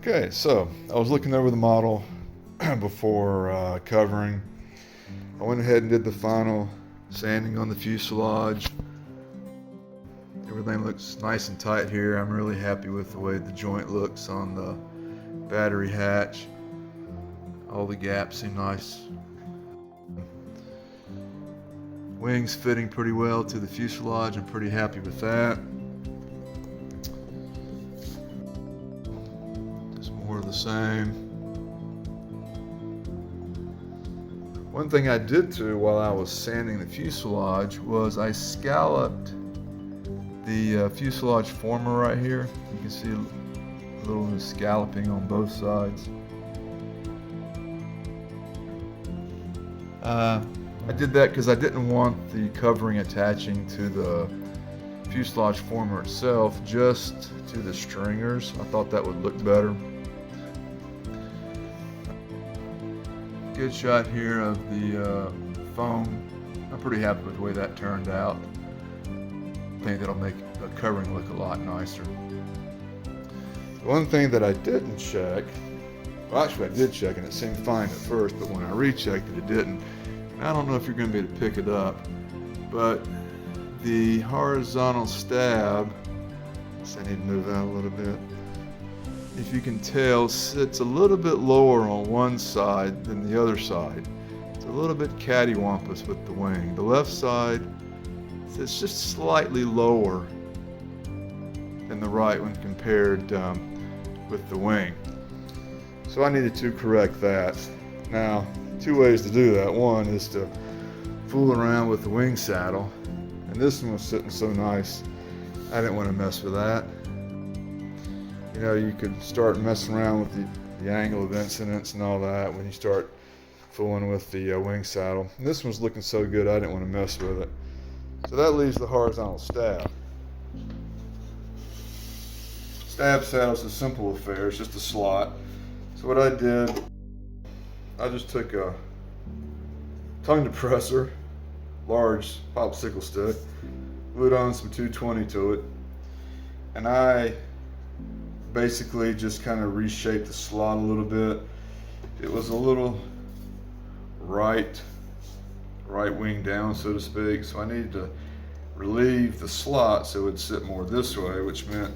Okay, so I was looking over the model before covering. I went ahead and did the final sanding on the fuselage. Everything looks nice and tight here. I'm really happy with the way the joint looks on the battery hatch. All the gaps seem nice. Wings fitting pretty well to the fuselage. I'm pretty happy with that. Just more of the same. One thing I did too while I was sanding the fuselage was I scalloped the fuselage former right here. You can see a little scalloping on both sides. I did that because I didn't want the covering attaching to the fuselage former itself, just to the stringers. I thought that would look better. Good shot here of the foam. I'm pretty happy with the way that turned out. I think that'll make the covering look a lot nicer. One thing that I didn't check, well actually I did check and it seemed fine at first, but when I rechecked it didn't. I don't know if you're going to be able to pick it up, but the horizontal stab, so I need to move out a little bit. If you can tell, sits a little bit lower on one side than the other side. It's a little bit cattywampus with the wing. The left side sits just slightly lower than the right when compared with the wing. So I needed to correct that. Now, two ways to do that. One is to fool around with the wing saddle, and this one was sitting so nice I didn't want to mess with that. You know, you could start messing around with the angle of incidence and all that when you start fooling with the wing saddle. And this one's looking so good I didn't want to mess with it. So that leaves the horizontal stab. Stab saddle's a simple affair, it's just a slot. So what I did, I just took a tongue depressor, large popsicle stick, glued on some 220 to it, and I basically just kind of reshaped the slot a little bit. It was a little right wing down, so to speak, so I needed to relieve the slot so it would sit more this way, which meant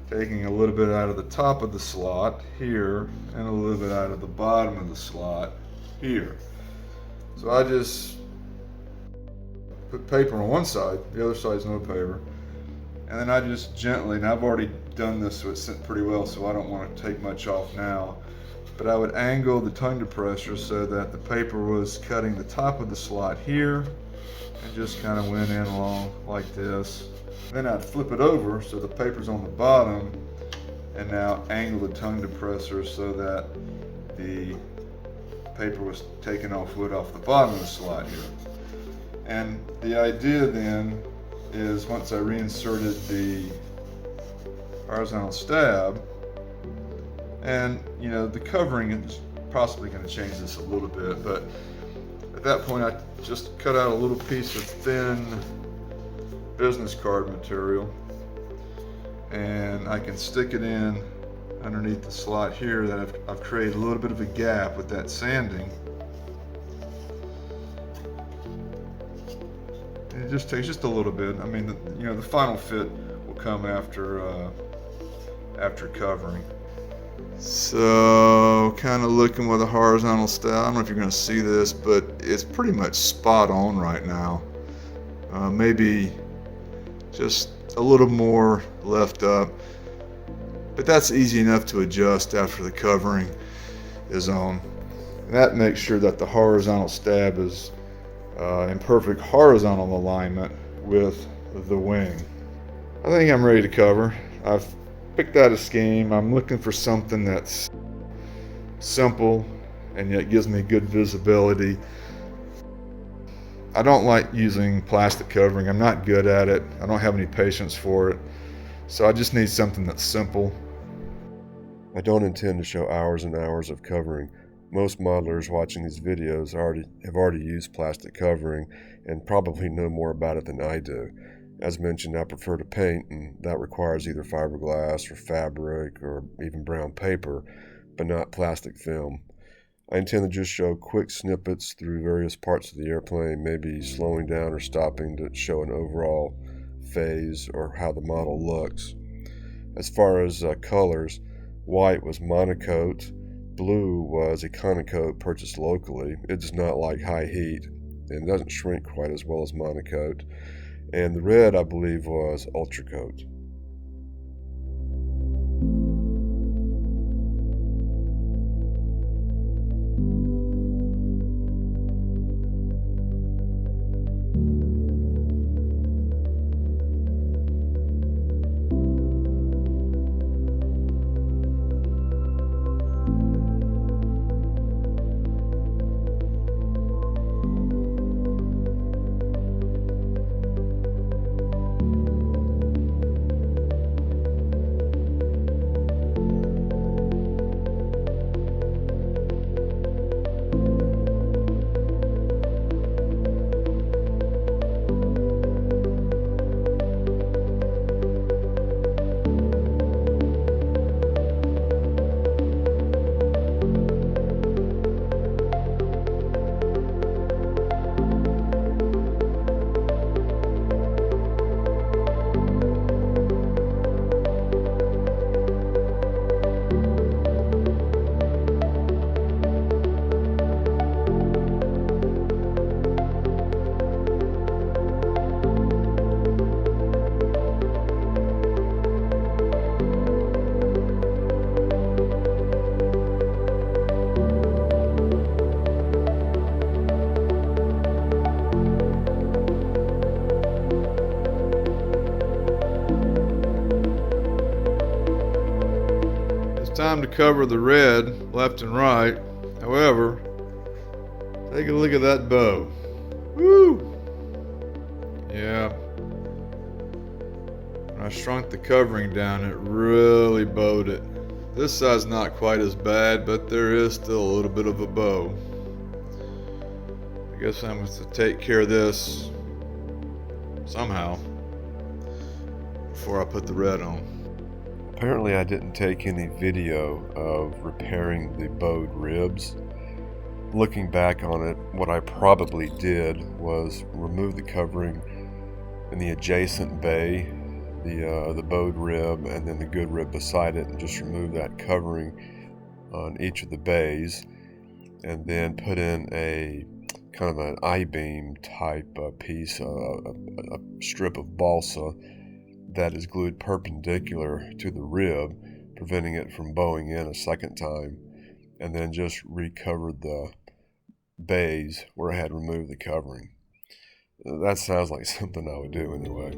taking a little bit out of the top of the slot here and a little bit out of the bottom of the slot here. So I just put paper on one side, the other side's no paper, and then I just gently, and I've already done this so it's sitting pretty well so I don't want to take much off now, but I would angle the tongue depressor so that the paper was cutting the top of the slot here and just kind of went in along like this. Then I'd flip it over so the paper's on the bottom and now angle the tongue depressor so that the paper was taking off wood off the bottom of the slot here. And the idea then is once I reinserted the horizontal stab, and you know the covering is possibly going to change this a little bit, but at that point I just cut out a little piece of thin business card material and I can stick it in underneath the slot here that I've created a little bit of a gap with that sanding. And it just takes just a little bit. I mean, you know, the final fit will come after covering. So kind of looking with a horizontal stab. I don't know if you're going to see this, but it's pretty much spot on right now. Maybe just a little more left up, but that's easy enough to adjust after the covering is on. And that makes sure that the horizontal stab is in perfect horizontal alignment with the wing. I think I'm ready to cover. I've picked out a scheme. I'm looking for something that's simple and yet gives me good visibility. I don't like using plastic covering. I'm not good at it. I don't have any patience for it. So I just need something that's simple. I don't intend to show hours and hours of covering. Most modelers watching these videos have already used plastic covering and probably know more about it than I do. As mentioned, I prefer to paint, and that requires either fiberglass or fabric or even brown paper, but not plastic film. I intend to just show quick snippets through various parts of the airplane, maybe slowing down or stopping to show an overall phase or how the model looks. As far as colors, white was monocoat, blue was Econocoat purchased locally. It does not like high heat and doesn't shrink quite as well as monocoat. And the red, I believe, was Ultracoat. Time to cover the red left and right. However, take a look at that bow. Woo! Yeah. When I shrunk the covering down, it really bowed it. This side's not quite as bad, but there is still a little bit of a bow. I guess I'm going to take care of this somehow before I put the red on. Apparently I didn't take any video of repairing the bowed ribs. Looking back on it, what I probably did was remove the covering in the adjacent bay, the bowed rib, and then the good rib beside it, and just remove that covering on each of the bays, and then put in a kind of an I-beam type piece, a strip of balsa that is glued perpendicular to the rib, preventing it from bowing in a second time, and then just recovered the bays where I had removed the covering. That sounds like something I would do anyway.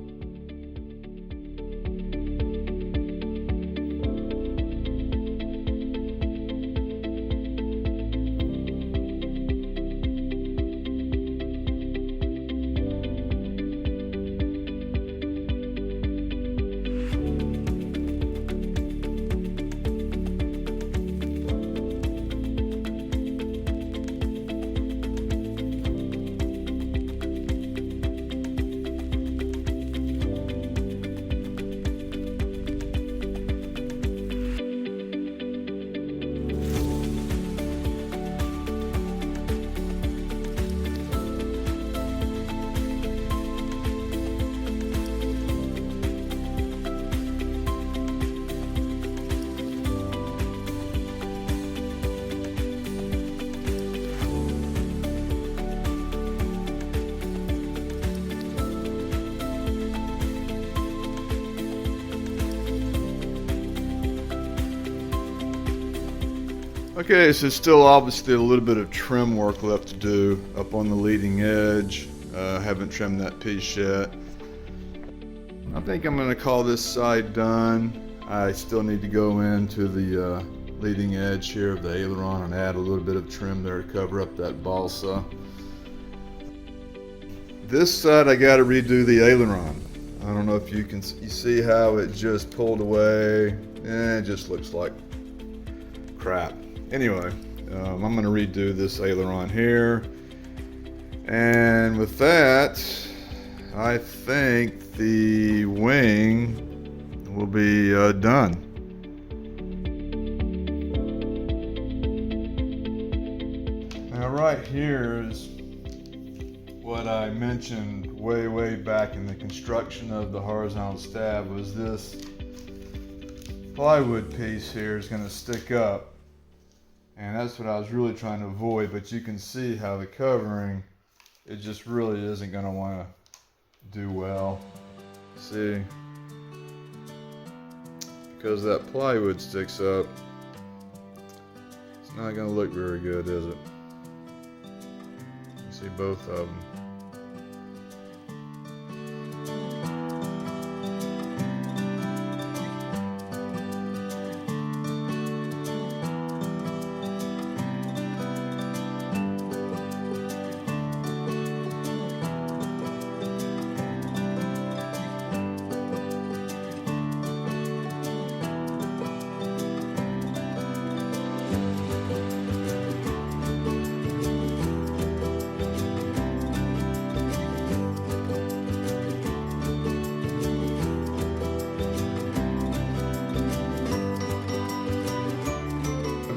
Okay, so still obviously a little bit of trim work left to do up on the leading edge. Haven't trimmed that piece yet. I think I'm going to call this side done. I still need to go into the leading edge here of the aileron and add a little bit of trim there to cover up that balsa. This side I got to redo the aileron. I don't know if you see how it just pulled away. It just looks like crap. Anyway, I'm going to redo this aileron here, and with that I think the wing will be done. Now right here is what I mentioned way back in the construction of the horizontal stab, was this plywood piece here is going to stick up, and that's what I was really trying to avoid. But you can see how the covering, it just really isn't going to want to do well. See, because that plywood sticks up, it's not going to look very good, is it? You see both of them.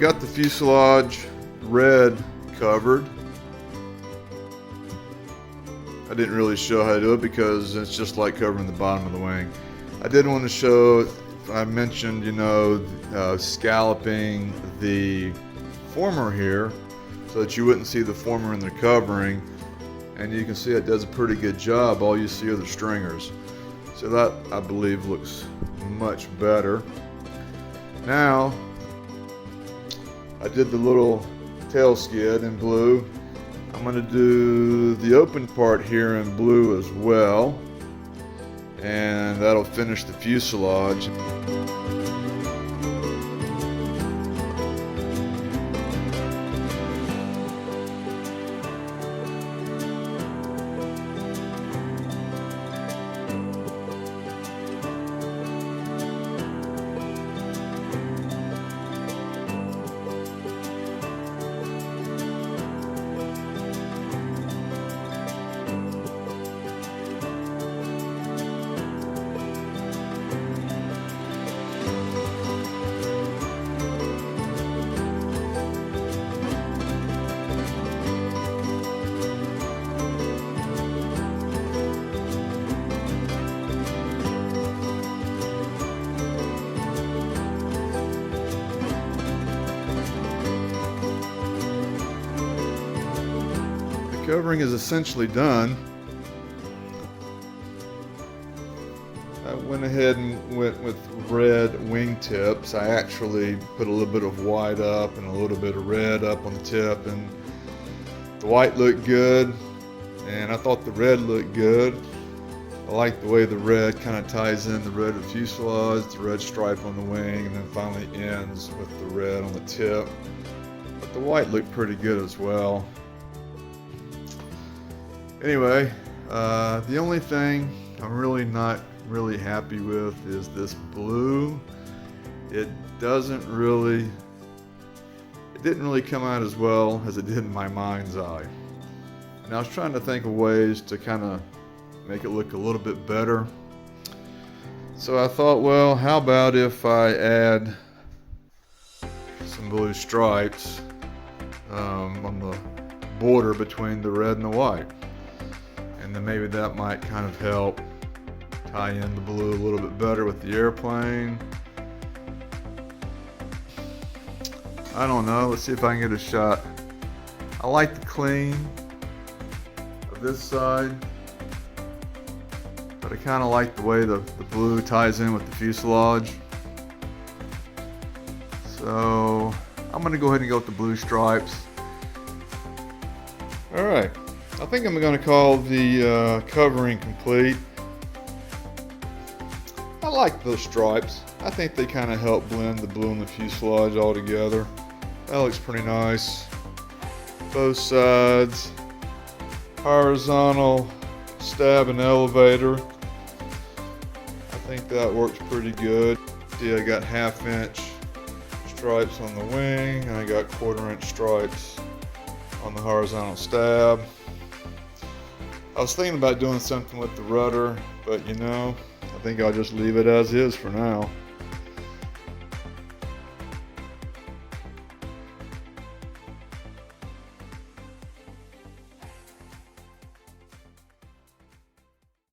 Got the fuselage red covered. I didn't really show how to do it because it's just like covering the bottom of the wing. I did want to show, I mentioned, you know, scalloping the former here so that you wouldn't see the former in the covering, and you can see it does a pretty good job. All you see are the stringers. So that, I believe, looks much better. Now, I did the little tail skid in blue. I'm going to do the open part here in blue as well, and that'll finish the fuselage. Covering is essentially done. I went ahead and went with red wingtips. I actually put a little bit of white up and a little bit of red up on the tip, and the white looked good, and I thought the red looked good. I like the way the red kind of ties in the red of the fuselage, the red stripe on the wing, and then finally ends with the red on the tip. But the white looked pretty good as well. Anyway, the only thing I'm really not really happy with is this blue. It didn't really come out as well as it did in my mind's eye. And I was trying to think of ways to kind of make it look a little bit better. So I thought, well, how about if I add some blue stripes on the border between the red and the white. And then maybe that might kind of help tie in the blue a little bit better with the airplane. I don't know, let's see if I can get a shot. I like the clean of this side, but I kind of like the way the blue ties in with the fuselage. So I'm going to go ahead and go with the blue stripes. Alright, I think I'm going to call the covering complete. I like those stripes. I think they kind of help blend the blue and the fuselage all together. That looks pretty nice. Both sides, horizontal stab and elevator. I think that works pretty good. See, I got 1/2 inch stripes on the wing, and I got 1/4 inch stripes on the horizontal stab. I was thinking about doing something with the rudder, but you know, I think I'll just leave it as is for now.